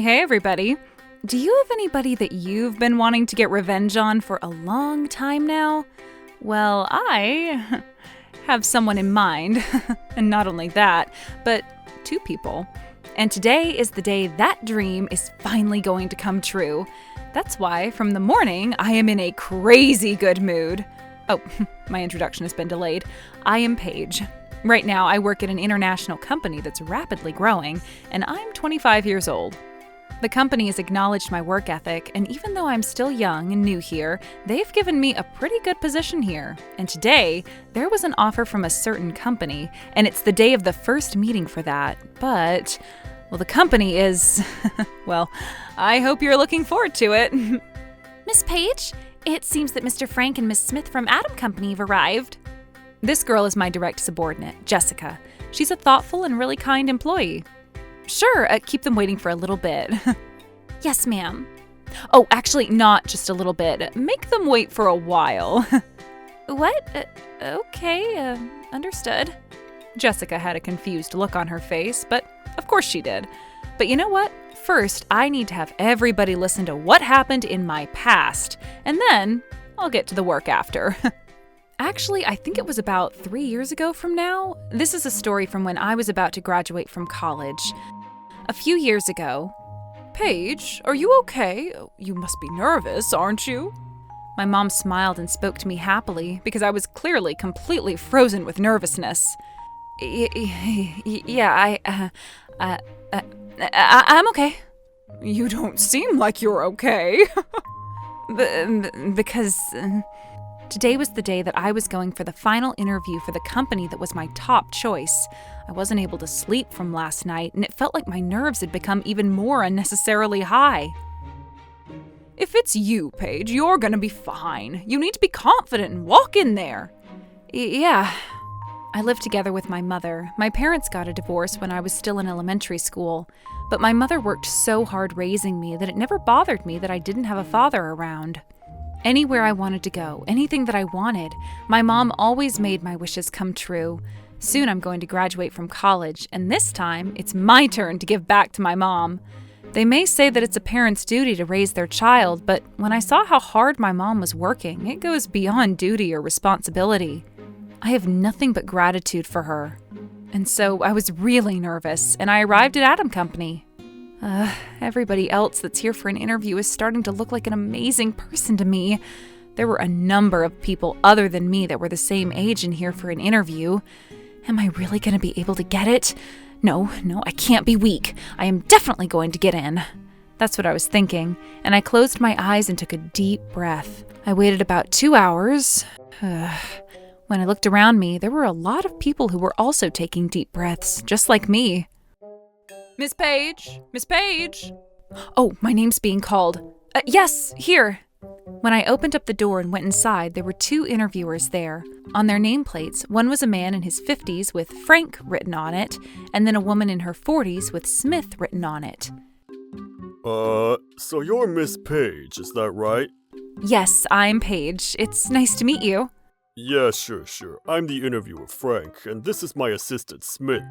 Hey, everybody. Do you have anybody that you've been wanting to get revenge on for a long time now? Well, I have someone in mind. And not only that, but two people. And today is the day that dream is finally going to come true. That's why, from the morning, I am in a crazy good mood. Oh, my introduction has been delayed. I am Paige. Right now, I work at an international company that's rapidly growing, and I'm 25 years old. The company has acknowledged my work ethic, and even though I'm still young and new here, they've given me a pretty good position here. And today, there was an offer from a certain company, and it's the day of the first meeting for that. But, well, the company is... well, I hope you're looking forward to it. Miss Page, it seems that Mr. Frank and Miss Smith from Adam Company have arrived. This girl is my direct subordinate, Jessica. She's a thoughtful and really kind employee. Sure, keep them waiting for a little bit. Yes, ma'am. Oh, actually, not just a little bit. Make them wait for a while. What? Okay, understood. Jessica had a confused look on her face, but of course she did. But you know what? First, I need to have everybody listen to what happened in my past, and then I'll get to the work after. Actually, I think it was about 3 years ago from now. This is a story from when I was about to graduate from college. A few years ago. Paige, are you okay? You must be nervous, aren't you? My mom smiled and spoke to me happily because I was clearly completely frozen with nervousness. Yeah, I'm okay. You don't seem like you're okay. Because... Today was the day that I was going for the final interview for the company that was my top choice. I wasn't able to sleep from last night, and it felt like my nerves had become even more unnecessarily high. If it's you, Paige, you're gonna be fine. You need to be confident and walk in there. Yeah. I lived together with my mother. My parents got a divorce when I was still in elementary school, but my mother worked so hard raising me that it never bothered me that I didn't have a father around. Anywhere I wanted to go, anything that I wanted, my mom always made my wishes come true. Soon I'm going to graduate from college, and this time, it's my turn to give back to my mom. They may say that it's a parent's duty to raise their child, but when I saw how hard my mom was working, it goes beyond duty or responsibility. I have nothing but gratitude for her. And so I was really nervous, and I arrived at Adam Company. Everybody else that's here for an interview is starting to look like an amazing person to me. There were a number of people other than me that were the same age in here for an interview. Am I really going to be able to get it? No, I can't be weak. I am definitely going to get in. That's what I was thinking, and I closed my eyes and took a deep breath. I waited about 2 hours. When I looked around me, there were a lot of people who were also taking deep breaths, just like me. Miss Page? Miss Page? Oh, my name's being called. Yes, here. When I opened up the door and went inside, there were 2 interviewers there. On their nameplates, one was a man in his 50s with Frank written on it, and then a woman in her 40s with Smith written on it. So you're Miss Page, is that right? Yes, I'm Paige. It's nice to meet you. Yeah, sure. I'm the interviewer, Frank, and this is my assistant, Smith.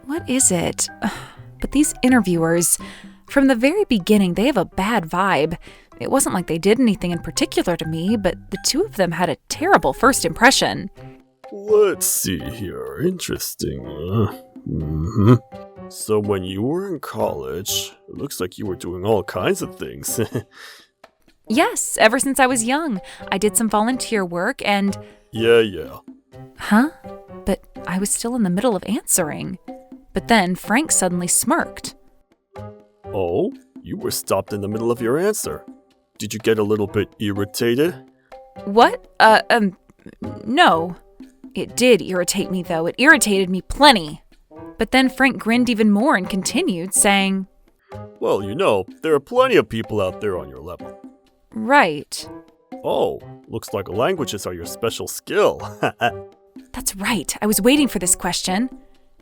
What is it? But these interviewers, from the very beginning, they have a bad vibe. It wasn't like they did anything in particular to me, but the 2 of them had a terrible first impression. Let's see here. Interesting. So when you were in college, it looks like you were doing all kinds of things. Yes, ever since I was young. I did some volunteer work and... Yeah. Huh? But I was still in the middle of answering. But then Frank suddenly smirked. Oh? You were stopped in the middle of your answer. Did you get a little bit irritated? What? No. It did irritate me, though. It irritated me plenty. But then Frank grinned even more and continued, saying, Well, there are plenty of people out there on your level. Right. Oh, looks like languages are your special skill. That's right. I was waiting for this question.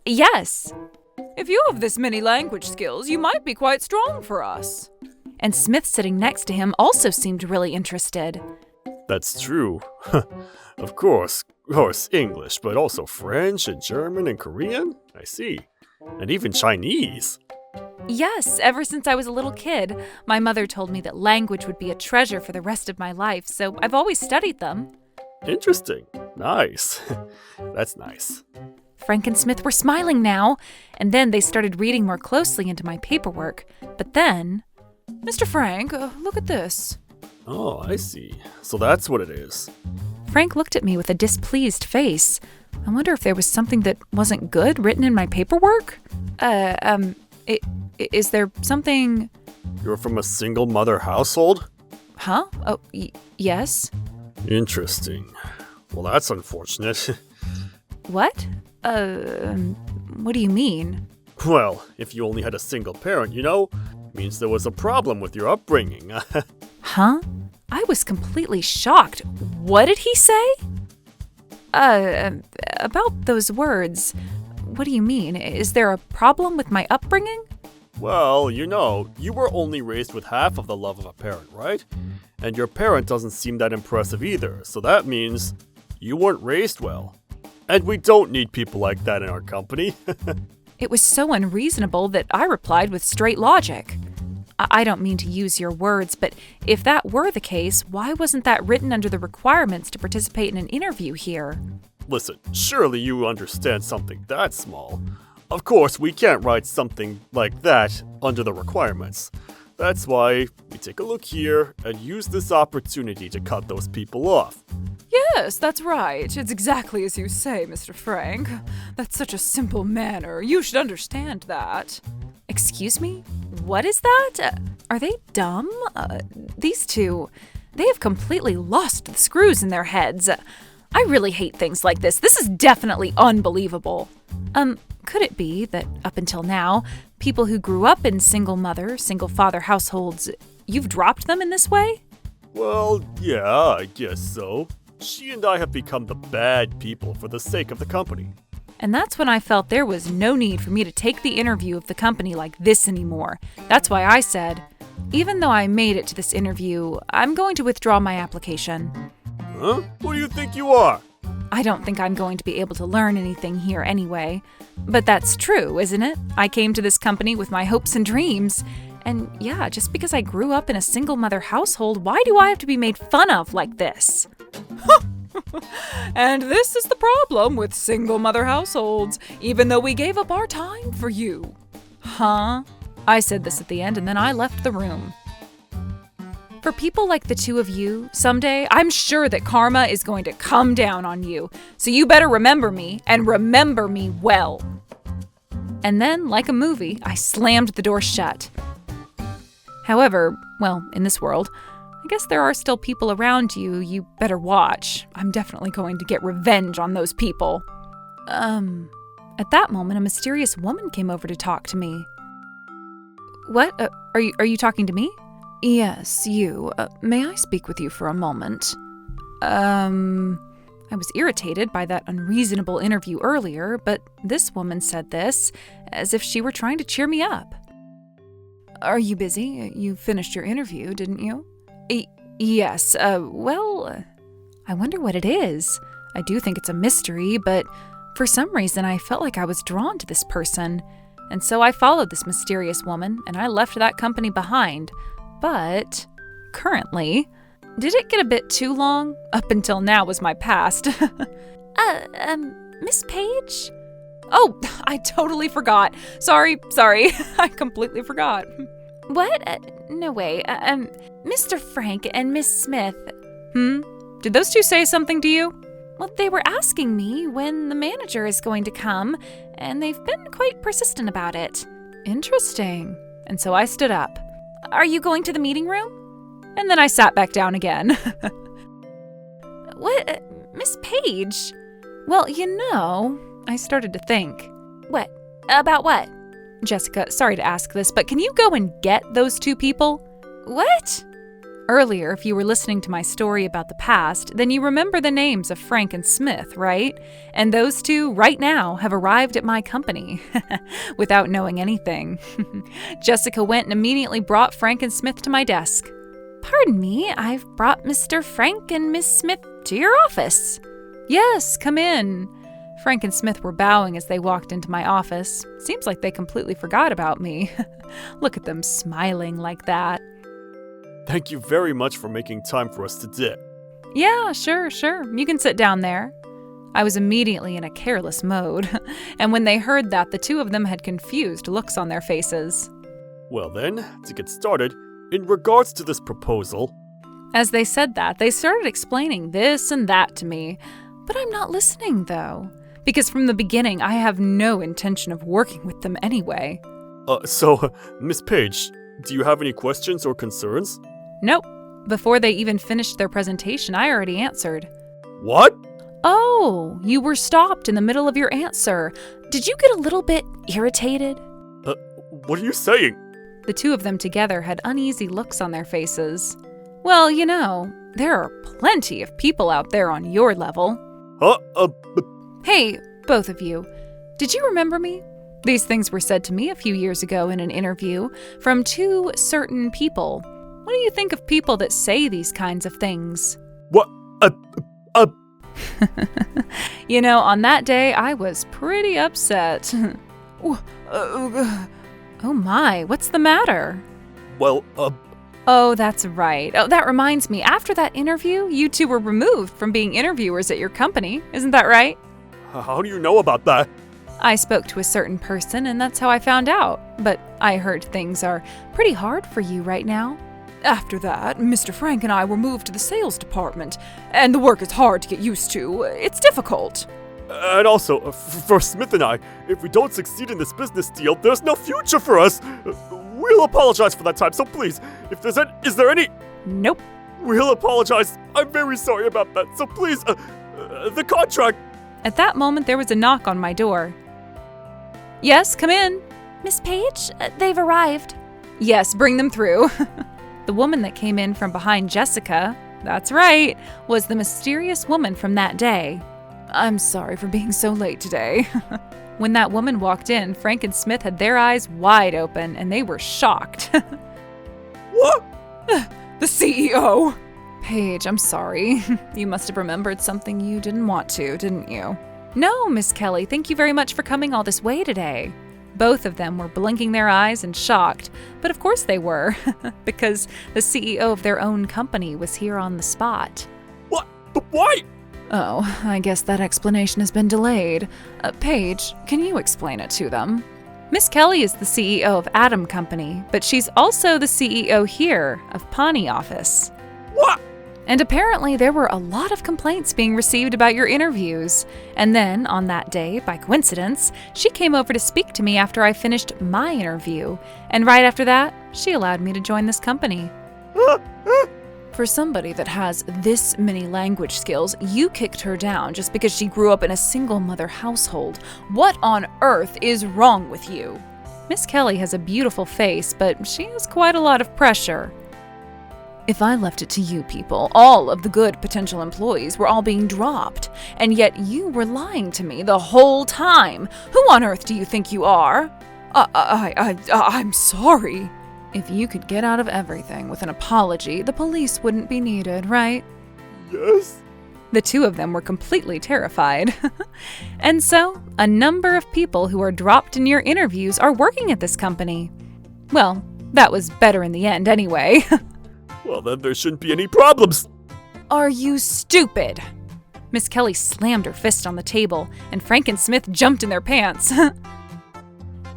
Yes. If you have this many language skills, you might be quite strong for us. And Smith sitting next to him also seemed really interested. That's true. Of course, English, but also French and German and Korean? I see. And even Chinese. Yes, ever since I was a little kid. My mother told me that language would be a treasure for the rest of my life, so I've always studied them. Interesting. Nice. That's nice. Frank and Smith were smiling now, and then they started reading more closely into my paperwork. But then, Mr. Frank, look at this. Oh, I see. So that's what it is. Frank looked at me with a displeased face. I wonder if there was something that wasn't good written in my paperwork? Is there something... You're from a single mother household? Huh? Oh, yes. Interesting. Well, that's unfortunate. What? What do you mean? Well, if you only had a single parent, means there was a problem with your upbringing. Huh? I was completely shocked. What did he say? About those words. What do you mean? Is there a problem with my upbringing? Well, you were only raised with half of the love of a parent, right? And your parent doesn't seem that impressive either, so that means you weren't raised well. And we don't need people like that in our company. It was so unreasonable that I replied with straight logic. I don't mean to use your words, but if that were the case, why wasn't that written under the requirements to participate in an interview here? Listen, surely you understand something that small. Of course, we can't write something like that under the requirements. That's why we take a look here and use this opportunity to cut those people off. Yes, that's right. It's exactly as you say, Mr. Frank. That's such a simple manner. You should understand that. Excuse me? What is that? Are they dumb? These two, they have completely lost the screws in their heads. I really hate things like this. This is definitely unbelievable. Could it be that up until now, people who grew up in single mother, single father households, you've dropped them in this way? Well, yeah, I guess so. She and I have become the bad people for the sake of the company. And that's when I felt there was no need for me to take the interview of the company like this anymore. That's why I said, even though I made it to this interview, I'm going to withdraw my application. Huh? Who do you think you are? I don't think I'm going to be able to learn anything here anyway. But that's true, isn't it? I came to this company with my hopes and dreams. And yeah, just because I grew up in a single mother household, why do I have to be made fun of like this? And this is the problem with single mother households, even though we gave up our time for you. Huh? I said this at the end and then I left the room. For people like the two of you, someday I'm sure that karma is going to come down on you. So you better remember me, and remember me well. And then, like a movie, I slammed the door shut. However, well, in this world, I guess there are still people around you better watch. I'm definitely going to get revenge on those people. At that moment, a mysterious woman came over to talk to me. What? Are you talking to me? Yes, you. May I speak with you for a moment? I was irritated by that unreasonable interview earlier, but this woman said this as if she were trying to cheer me up. Are you busy? You finished your interview, didn't you? Yes, well, I wonder what it is. I do think it's a mystery, but for some reason I felt like I was drawn to this person. And so I followed this mysterious woman, and I left that company behind. But currently, did it get a bit too long? Up until now was my past. Miss Page? Oh, I totally forgot. Sorry. I completely forgot. What? No way. Mr. Frank and Miss Smith. Did those two say something to you? Well, they were asking me when the manager is going to come, and they've been quite persistent about it. Interesting. And so I stood up. Are you going to the meeting room? And then I sat back down again. What? Miss Page? Well, I started to think. What? About what? Jessica, sorry to ask this, but can you go and get those two people? What? Earlier, if you were listening to my story about the past, then you remember the names of Frank and Smith, right? And those two, right now, have arrived at my company without knowing anything. Jessica went and immediately brought Frank and Smith to my desk. Pardon me, I've brought Mr. Frank and Miss Smith to your office. Yes, come in. Frank and Smith were bowing as they walked into my office. Seems like they completely forgot about me. Look at them smiling like that. Thank you very much for making time for us today. Yeah, sure. You can sit down there. I was immediately in a careless mode, and when they heard that, the two of them had confused looks on their faces. Well then, to get started, in regards to this proposal... As they said that, they started explaining this and that to me, but I'm not listening, though, because from the beginning, I have no intention of working with them anyway. Miss Page, do you have any questions or concerns? Nope. Before they even finished their presentation, I already answered. What? Oh, you were stopped in the middle of your answer. Did you get a little bit irritated? What are you saying? The two of them together had uneasy looks on their faces. Well, you know, there are plenty of people out there on your level. Hey, both of you. Did you remember me? These things were said to me a few years ago in an interview from two certain people. What do you think of people that say these kinds of things? What? You know, on that day, I was pretty upset. Oh my, what's the matter? Well, Oh, that's right. Oh, that reminds me. After that interview, you two were removed from being interviewers at your company. Isn't that right? How do you know about that? I spoke to a certain person, and that's how I found out. But I heard things are pretty hard for you right now. After that, Mr. Frank and I were moved to the sales department, and the work is hard to get used to. It's difficult. And also, for Smith and I, if we don't succeed in this business deal, there's no future for us. We'll apologize for that time, so please, is there any... Nope. We'll apologize. I'm very sorry about that, so please, the contract... At that moment, there was a knock on my door. Yes, come in. Miss Page, they've arrived. Yes, bring them through. The woman that came in from behind Jessica, that's right, was the mysterious woman from that day. I'm sorry for being so late today. When that woman walked in, Frank and Smith had their eyes wide open, and they were shocked. What? The CEO! Paige, I'm sorry. You must have remembered something you didn't want to, didn't you? No, Miss Kelly, thank you very much for coming all this way today. Both of them were blinking their eyes and shocked, but of course they were, because the CEO of their own company was here on the spot. What? But why? Oh, I guess that explanation has been delayed. Paige, can you explain it to them? Miss Kelly is the CEO of Adam Company, but she's also the CEO here of Pawnee Office. What? And apparently there were a lot of complaints being received about your interviews. And then, on that day, by coincidence, she came over to speak to me after I finished my interview. And right after that, she allowed me to join this company. For somebody that has this many language skills, you kicked her down just because she grew up in a single-mother household. What on earth is wrong with you? Miss Kelly has a beautiful face, but she has quite a lot of pressure. If I left it to you people, all of the good potential employees were all being dropped, and yet you were lying to me the whole time. Who on earth do you think you are? I'm sorry. If you could get out of everything with an apology, the police wouldn't be needed, right? Yes. The two of them were completely terrified. And so, a number of people who are dropped in your interviews are working at this company. Well, that was better in the end anyway. Well, then there shouldn't be any problems. Are you stupid? Miss Kelly slammed her fist on the table, and Frank and Smith jumped in their pants.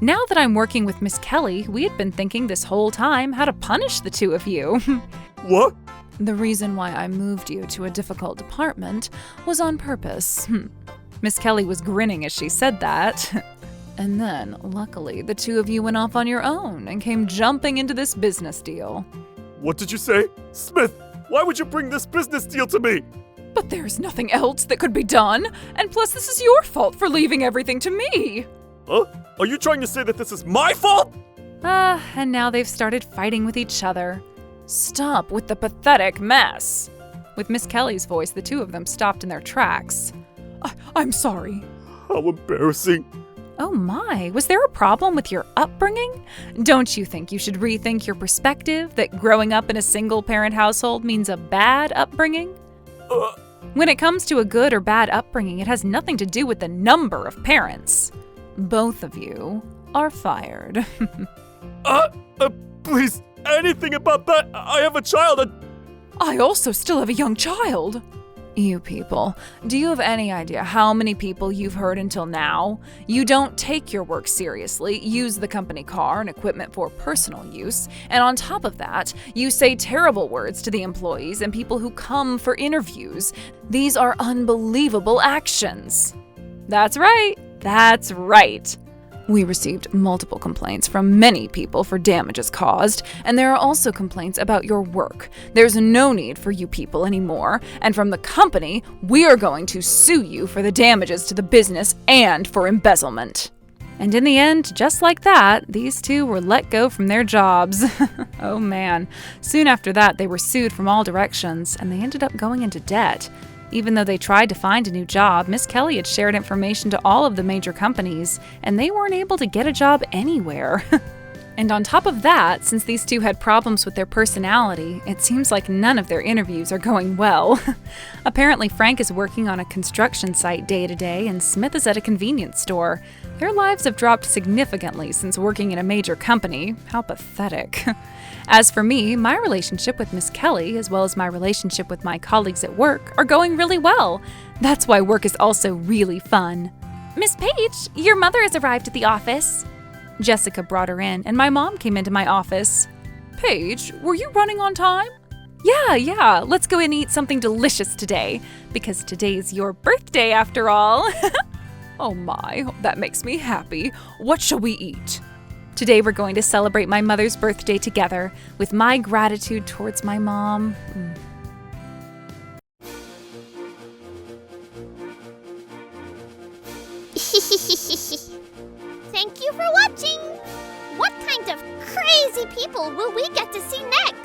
Now that I'm working with Miss Kelly, we had been thinking this whole time how to punish the two of you. What? The reason why I moved you to a difficult department was on purpose. Miss Kelly was grinning as she said that. And then, luckily, the two of you went off on your own and came jumping into this business deal. What did you say? Smith, why would you bring this business deal to me? But there's nothing else that could be done. And plus, this is your fault for leaving everything to me. Huh? Are you trying to say that this is my fault? And now they've started fighting with each other. Stop with the pathetic mess. With Miss Kelly's voice, the two of them stopped in their tracks. I'm sorry. How embarrassing. Oh my, was there a problem with your upbringing? Don't you think you should rethink your perspective that growing up in a single-parent household means a bad upbringing? When it comes to a good or bad upbringing, it has nothing to do with the number of parents. Both of you are fired. Please, anything about that? I have a child. I also still have a young child. You people, do you have any idea how many people you've hurt until now? You don't take your work seriously, use the company car and equipment for personal use, and on top of that, you say terrible words to the employees and people who come for interviews. These are unbelievable actions. That's right. That's right. We received multiple complaints from many people for damages caused, and there are also complaints about your work. There's no need for you people anymore, and from the company, we are going to sue you for the damages to the business and for embezzlement. And in the end, just like that, these two were let go from their jobs. Oh man. Soon after that, they were sued from all directions, and they ended up going into debt. Even though they tried to find a new job, Miss Kelly had shared information to all of the major companies, and they weren't able to get a job anywhere. And on top of that, since these two had problems with their personality, it seems like none of their interviews are going well. Apparently, Frank is working on a construction site day to day, and Smith is at a convenience store. Their lives have dropped significantly since working in a major company. How pathetic. As for me, my relationship with Miss Kelly, as well as my relationship with my colleagues at work, are going really well. That's why work is also really fun. Miss Page, your mother has arrived at the office. Jessica brought her in, and my mom came into my office. Paige, were you running on time? Yeah, let's go and eat something delicious today, because today's your birthday after all. Oh my, that makes me happy. What shall we eat? Today we're going to celebrate my mother's birthday together, with my gratitude towards my mom. Thank you for watching! What kind of crazy people will we get to see next?